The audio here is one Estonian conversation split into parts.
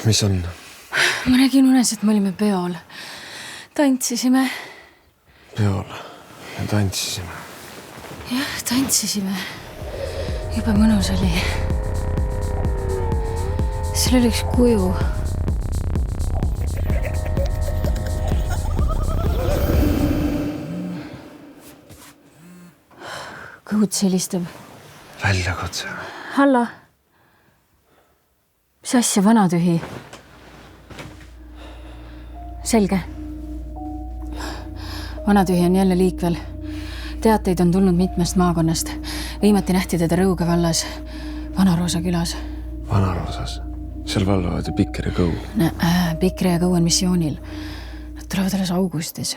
Mis on? Ma nägin unes, et me olime peol. Tantsisime. Peol. Ja tantsisime. Jah, tantsisime. Juba mõnus oli. Seal oli üks kuju. Kõud helistab. Väljakutse. Hallo. Mis asja, vanatühi? Selge. Vanatühi on jälle liikvel. Teateid on tulnud mitmest maakonnast. Viimati nähti teda Rõuge vallas, Vanaroosa külas. Vanaroosas. Seal valvavad ju Pikker ja Kõu. Pikre ja Kõu on missioonil. Nad tulevad alles augustis.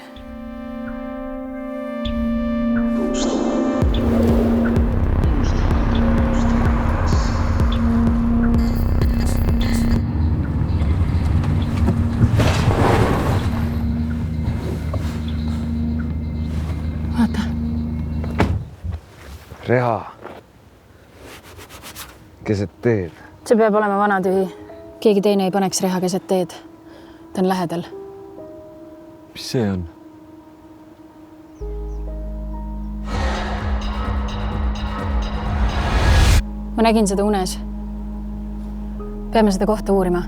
Vaata. Reha. Keset teed. See peab olema vanatühi. Keegi teine ei paneks reha keset teed. Ta on lähedal. Mis see on? Ma nägin seda unes. Peame seda kohta uurima.